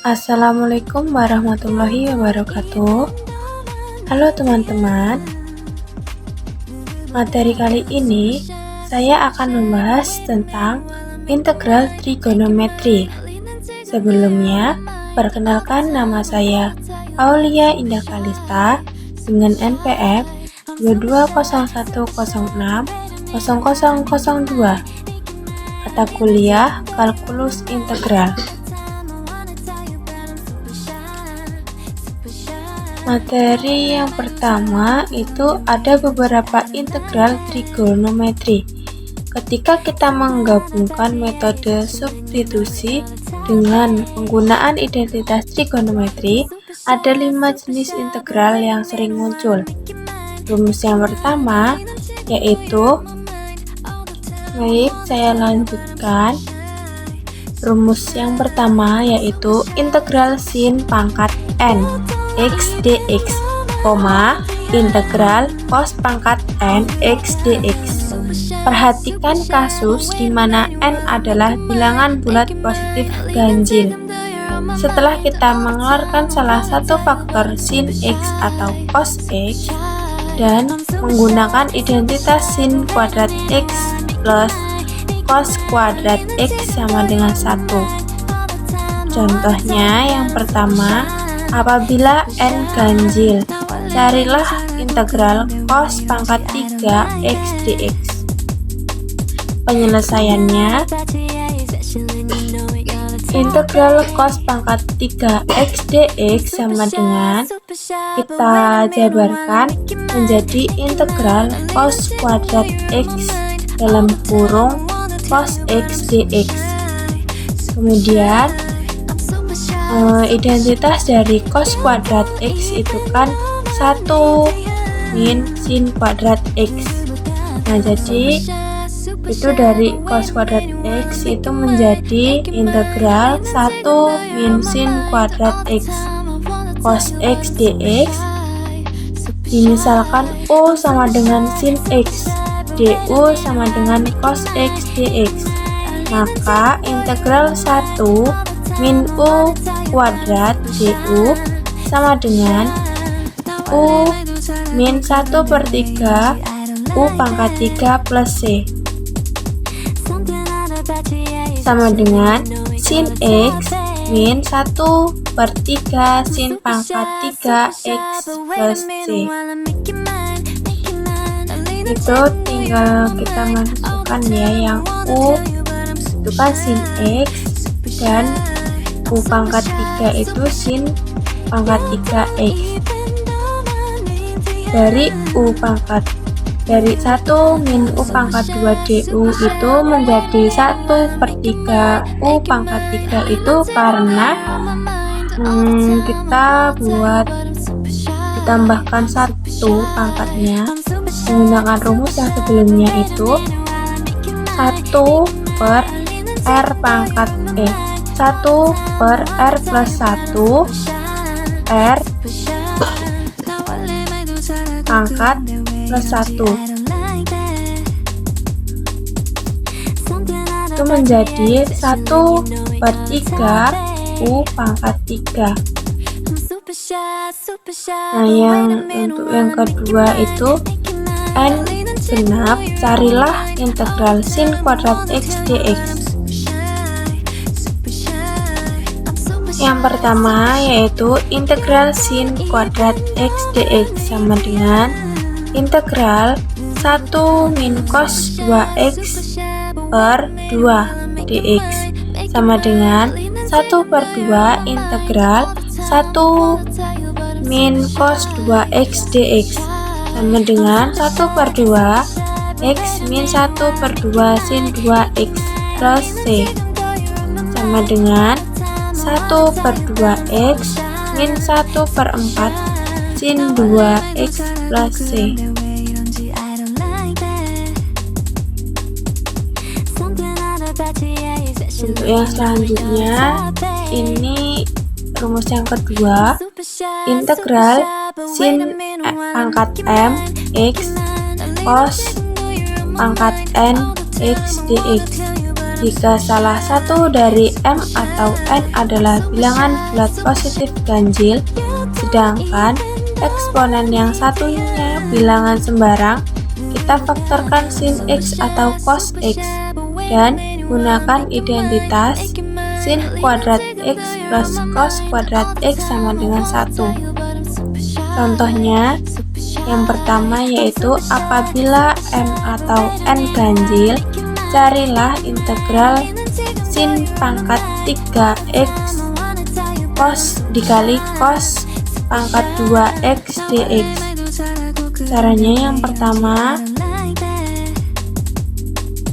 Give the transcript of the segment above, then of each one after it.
Assalamualaikum warahmatullahi wabarakatuh. Halo teman-teman, materi kali ini saya akan membahas tentang integral trigonometri. Sebelumnya, perkenalkan nama saya Aulia Indah Kalista dengan NPM 2201060002, mata kuliah Kalkulus Integral. Materi yang pertama itu ada beberapa integral trigonometri. Ketika kita menggabungkan metode substitusi dengan penggunaan identitas trigonometri, ada 5 jenis integral yang sering muncul. Rumus yang pertama yaitu, saya lanjutkan. Rumus yang pertama yaitu integral sin pangkat n x dx, integral cos pangkat n x dx. Perhatikan kasus di mana n adalah bilangan bulat positif ganjil. Setelah kita mengeluarkan salah satu faktor sin x atau cos x dan menggunakan identitas sin kuadrat x plus cos kuadrat x sama dengan 1. Contohnya yang pertama, apabila n ganjil, carilah integral cos pangkat 3 x dx. Penyelesaiannya, integral cos pangkat 3 x dx sama dengan, kita jabarkan menjadi integral cos kuadrat x dalam kurung cos x dx. Kemudian identitas dari cos kuadrat x itu kan 1 min sin kuadrat x. Nah, jadi itu dari cos kuadrat x itu menjadi integral 1 min sin kuadrat x cos x dx. Dimisalkan u sama dengan sin x, du sama dengan cos x dx. Maka integral 1 min u kuadrat du sama dengan u min 1/3 u pangkat 3 plus c sama dengan sin x min 1/3 sin pangkat 3 x plus c. Itu tinggal kita masukkan ya, yang u itu kan sin x dan u pangkat 3 itu sin pangkat 3x. Dari 1 min u pangkat 2 du itu menjadi 1/3 u pangkat 3 itu karena kita ditambahkan 1 pangkatnya menggunakan rumus yang sebelumnya itu 1 per r pangkat 1 per r plus 1 r pangkat plus 1 itu menjadi 1/3 u pangkat 3. Nah, untuk yang kedua itu n genap, carilah integral sin kuadrat x dx. Yang pertama yaitu integral sin kuadrat x dx sama dengan integral 1 min cos 2x per 2 dx sama dengan 1/2 integral 1 min cos 2x dx sama dengan 1/2 x min 1/2 sin 2x plus c sama dengan 1/2 x min 1/4 sin 2x plus c. Untuk yang selanjutnya, ini rumus yang kedua, integral sin pangkat m x cos pangkat n x dx. Jika salah satu dari M atau N adalah bilangan bulat positif ganjil, sedangkan eksponen yang satunya bilangan sembarang, kita faktorkan sin X atau cos X dan gunakan identitas sin kuadrat X plus cos kuadrat X sama dengan 1. Contohnya, yang pertama yaitu apabila M atau N ganjil, carilah integral sin pangkat 3X cos dikali cos pangkat 2X dx. Caranya yang pertama,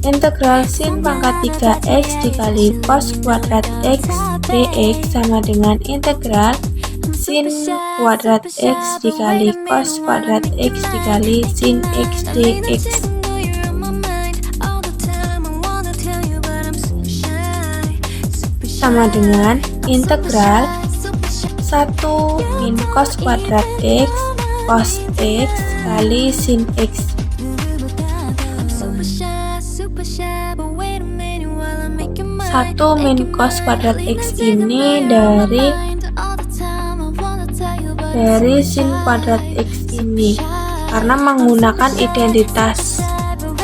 integral sin pangkat 3X dikali cos kuadrat X dx sama dengan integral sin kuadrat X dikali cos kuadrat X dikali sin X dx. Sama dengan integral 1 min cos kuadrat X cos X kali sin X. 1 min cos kuadrat X ini dari sin kuadrat X ini karena menggunakan identitas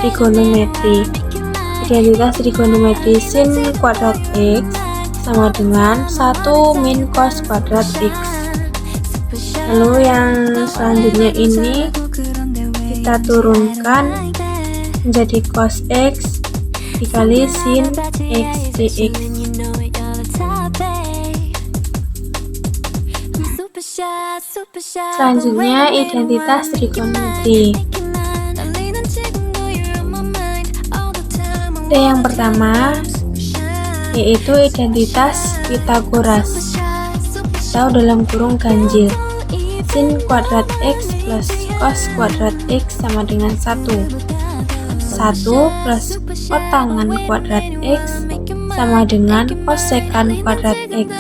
trigonometri. Identitas trigonometri sin kuadrat X sama dengan 1 min cos kuadrat X. Lalu yang selanjutnya ini kita turunkan menjadi cos X dikali sin X dx. Selanjutnya identitas trigonometri. Ada yang pertama yaitu identitas Pythagoras atau dalam kurung ganjil. Sin kuadrat X plus cos kuadrat X sama dengan 1. 1 plus kotangan kuadrat X sama dengan kosekan kuadrat X.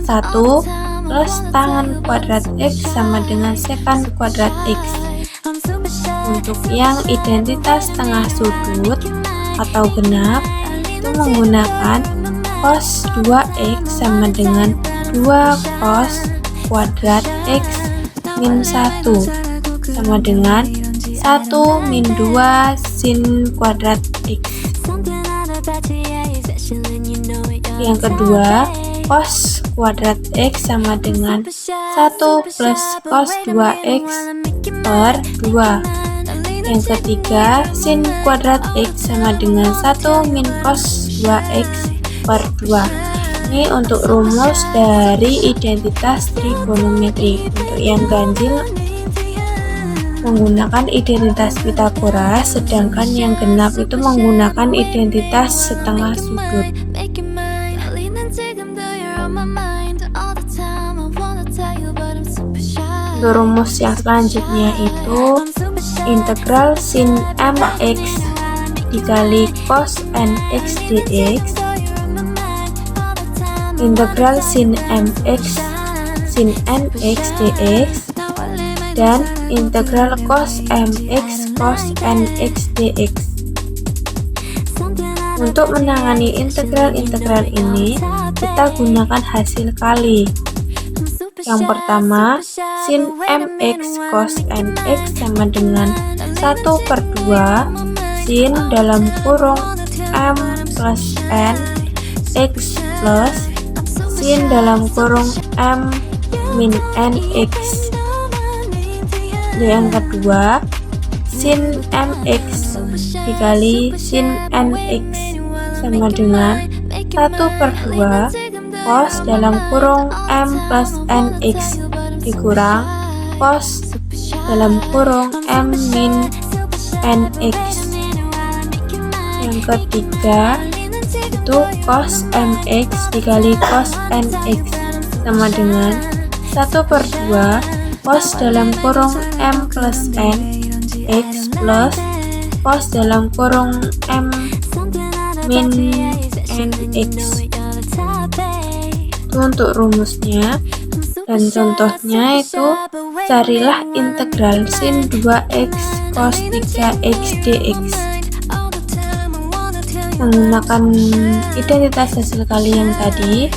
1 plus tangan kuadrat X sama dengan sekan kuadrat X. Untuk yang identitas tengah sudut atau genap itu menggunakan cos 2X sama dengan 2 cos kuadrat X min 1 sama dengan 1 min 2 sin kuadrat X. Yang kedua, cos kuadrat X sama dengan 1 plus cos 2X per 2. Yang ketiga, sin kuadrat X sama dengan 1 min cos 2X per 2. Ini untuk rumus dari identitas trigonometri. Untuk yang ganjil menggunakan identitas Pythagoras, sedangkan yang genap itu menggunakan identitas setengah sudut. Untuk rumus yang selanjutnya itu integral sin mx dikali cos nx dx, integral sin mx sin nx dx, dan integral cos mx cos nx dx. Untuk menangani integral-integral ini, kita gunakan hasil kali. Yang pertama, sin mx cos nx sama dengan 1/2 sin dalam kurung m plus n x plus sin dalam kurung m min nx. Yang kedua, sin mx dikali sin nx sama dengan 1/2 cos dalam kurung m plus nx dikurang cos dalam kurung m min nx. Yang ketiga itu cos mx dikali cos nx sama dengan 1/2 cos dalam kurung m plus n x plus cos dalam kurung m min nx. Itu untuk rumusnya, dan contohnya itu carilah integral sin 2x cos 3x dx. menggunakan identitas hasil kali yang tadi,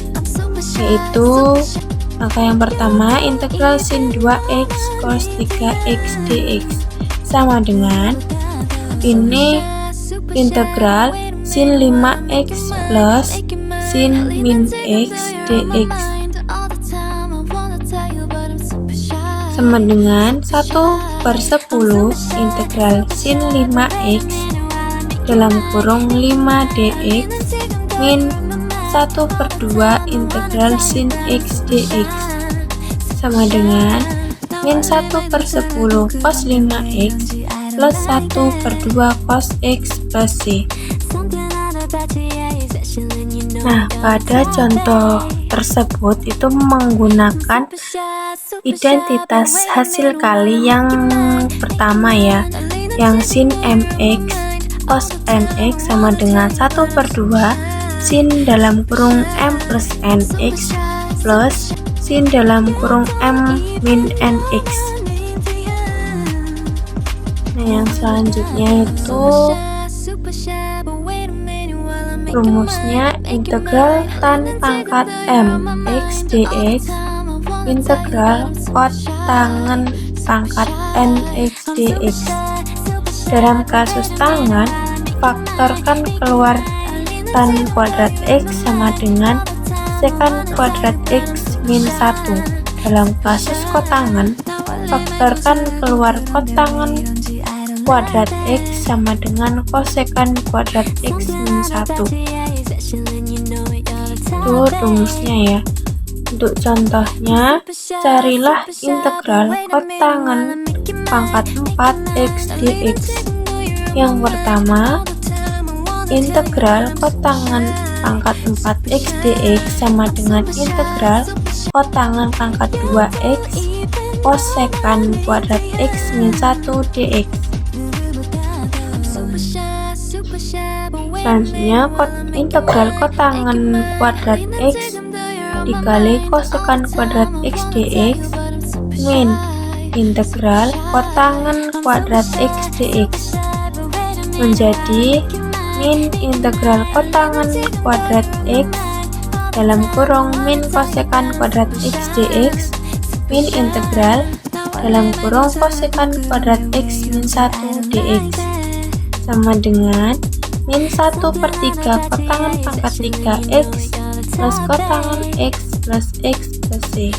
yaitu maka yang pertama integral sin 2x cos 3x dx sama dengan ini integral sin 5x plus sin min x dx sama dengan 1/10 integral sin 5x dalam kurung 5 dx min 1/2 integral sin x dx sama dengan min 1/10 cos 5x plus 1/2 cos x plus c. Nah, pada contoh tersebut itu menggunakan identitas hasil kali yang pertama ya, yang sin mx cos mx sama dengan 1/2 sin dalam kurung m plus nx plus sin dalam kurung m min nx. Nah, yang selanjutnya itu rumusnya integral tan pangkat m x dx integral cot tangen pangkat n x dx. Dalam kasus tangan, faktorkan keluar tan kuadrat x sama dengan sekan kuadrat x min 1. Dalam kasus kotangan, faktorkan keluar kotangan kuadrat x sama dengan kosekan kuadrat x min 1. Itu rumusnya ya. Untuk contohnya, carilah integral kotangan pangkat 4 x dx. Yang pertama, integral kotangan pangkat 4 x dx sama dengan integral kotangan pangkat 2 x kosekan kuadrat x min 1 dx. Selanjutnya, integral kotangan kuadrat x dikali kosekan kuadrat x dx min integral kotangan kuadrat x dx menjadi min integral kotangan kuadrat x dalam kurung min kosekan kuadrat x dx min integral dalam kurung kosekan kuadrat x min 1 dx sama dengan min 1/3 kotangan pangkat 3x plus kotangan x plus x plus c.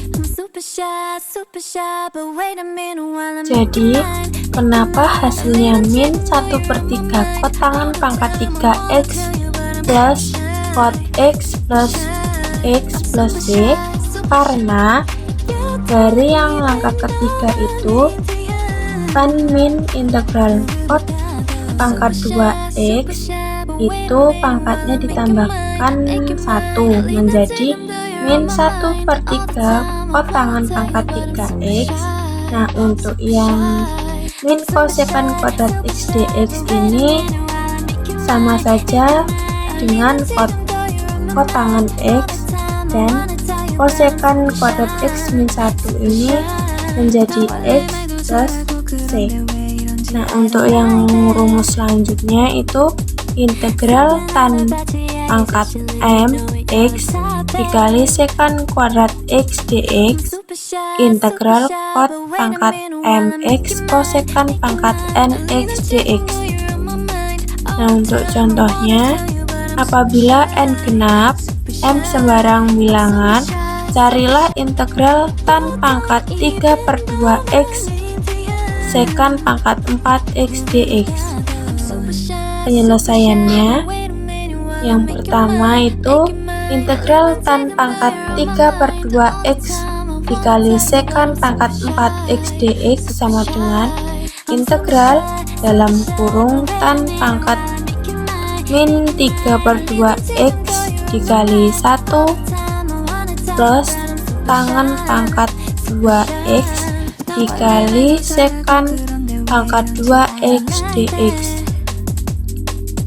Jadi, kenapa hasilnya min 1/3 kotangan pangkat 3x plus kot x plus x plus c? Karena dari yang langkah ketiga itu kan min integral kot pangkat 2x itu pangkatnya ditambahkan 1 menjadi min 1/3 kotangan pangkat 3x. Nah, untuk yang min kosekan kuadrat x dx ini sama saja dengan kotangan x, dan kosekan kuadrat x min 1 ini menjadi x plus c. Nah, untuk yang rumus selanjutnya itu integral tan pangkat m x dikali sekan kuadrat x dx integral kot pangkat m x kosekan pangkat n x dx. Nah, untuk contohnya, apabila n genap, m sembarang bilangan, carilah integral tan pangkat 3/2x sekan pangkat 4x dx. Penyelesaiannya, yang pertama itu integral tan pangkat 3/2x dikali sekan pangkat 4x dx sama dengan integral dalam kurung tan pangkat min 3/2x dikali 1 plus tangan pangkat 2x dikali sekan pangkat 2x dx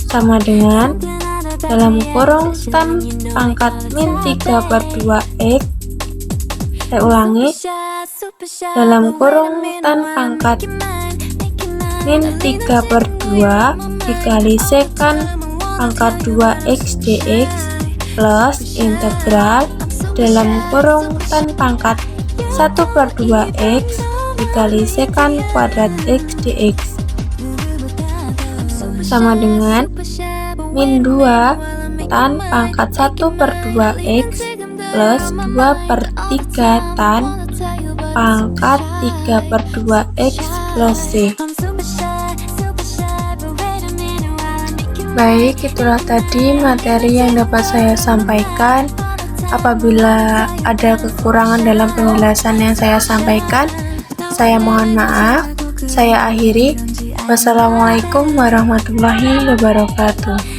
sama dengan dalam kurung tan pangkat min 3/2x. Saya ulangi, dalam kurung tan pangkat min 3/2 dikali sekan pangkat 2x dx plus integral dalam kurung tan pangkat 1/2x dikali sekant kuadrat x dx sama dengan min 2 tan pangkat 1/2x plus 2/3 tan pangkat 3/2x plus c. Baik, itulah tadi materi yang dapat saya sampaikan. Apabila ada kekurangan dalam penjelasan yang saya sampaikan, saya mohon maaf. Saya akhiri. Wassalamualaikum warahmatullahi wabarakatuh.